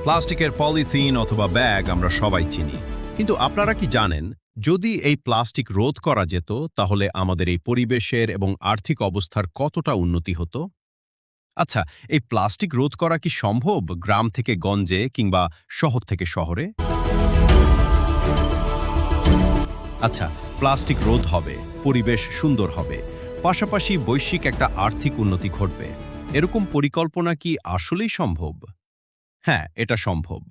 প্লাস্টিকের পলিথিন অথবা ব্যাগ আমরা সবাই চিনি, কিন্তু আপনারা কি জানেন যদি এই প্লাস্টিক রোধ করা যেত তাহলে আমাদের এই পরিবেশের এবং আর্থিক অবস্থার কতটা উন্নতি হতো? আচ্ছা, এই প্লাস্টিক রোধ করা কি সম্ভব গ্রাম থেকে গঞ্জে কিংবা শহর থেকে শহরে? আচ্ছা, প্লাস্টিক রোধ হবে, পরিবেশ সুন্দর হবে, পাশাপাশি বৈশ্বিক একটা আর্থিক উন্নতি ঘটবে, এরকম পরিকল্পনা কি আসলেই সম্ভব? হ্যাঁ, এটা সম্ভব।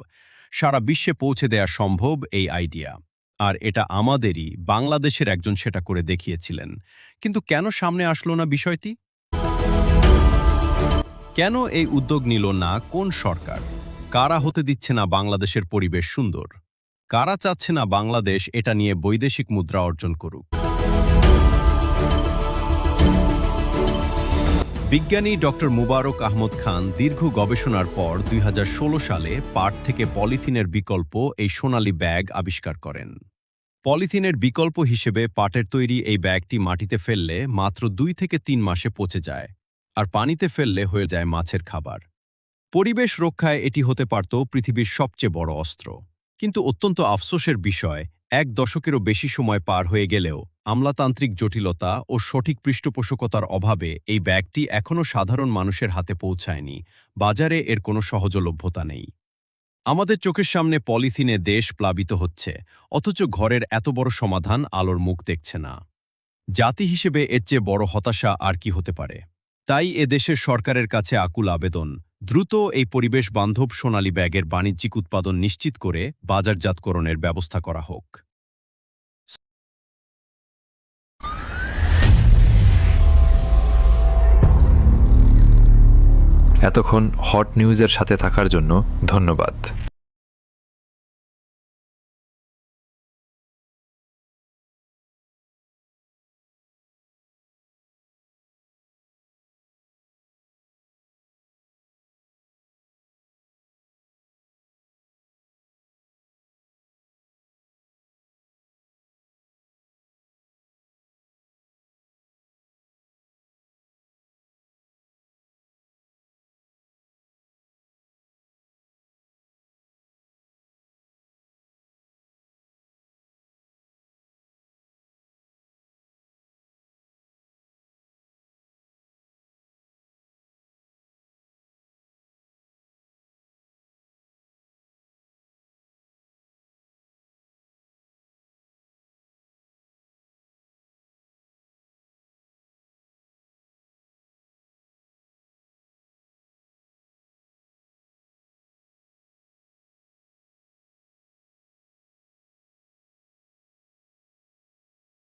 সারা বিশ্বে পৌঁছে দেয়া সম্ভব এই আইডিয়া। আর এটা আমাদেরই বাংলাদেশের একজন সেটা করে দেখিয়েছিলেন। কিন্তু কেন সামনে আসলো না বিষয়টি? কেন এই উদ্যোগ নিল না কোন সরকার? কারা হতে দিচ্ছে না বাংলাদেশের পরিবেশ সুন্দর? কারা চাচ্ছে না বাংলাদেশ এটা নিয়ে বৈদেশিক মুদ্রা অর্জন করুক? বিজ্ঞানী ডক্টর মুবারক আহমদ খান দীর্ঘ গবেষণার পর ২০১৬ সালে পাট থেকে পলিথিনের বিকল্প এই সোনালী ব্যাগ আবিষ্কার করেন। পলিথিনের বিকল্প হিসেবে পাটের তৈরি এই ব্যাগটি মাটিতে ফেললে মাত্র ২ থেকে ৩ মাসে পচে যায়, আর পানিতে ফেললে হয়ে যায় মাছের খাবার। পরিবেশ রক্ষায় এটি হতে পারত পৃথিবীর সবচেয়ে বড় অস্ত্র। কিন্তু অত্যন্ত আফসোসের বিষয়, ১ দশকেরও বেশি সময় পার হয়ে গেলেও আমলাতান্ত্রিক জটিলতা ও সঠিক পৃষ্ঠপোষকতার অভাবে এই ব্যাগটি এখনও সাধারণ মানুষের হাতে পৌঁছায়নি। বাজারে এর কোনো সহজলভ্যতা নেই। আমাদের চোখের সামনে পলিথিনে দেশ প্লাবিত হচ্ছে, অথচ ঘরের এত বড় সমাধান আলোর মুখ দেখছে না। জাতি হিসেবে এর চেয়ে বড় হতাশা আর কি হতে পারে? তাই এ দেশের সরকারের কাছে আকুল আবেদন, দ্রুত এই পরিবেশ বান্ধব সোনালী ব্যাগের বাণিজ্যিক উৎপাদন নিশ্চিত করে বাজারজাতকরণের ব্যবস্থা করা হোক। এতক্ষণ হট নিউজের সাথে থাকার জন্য ধন্যবাদ।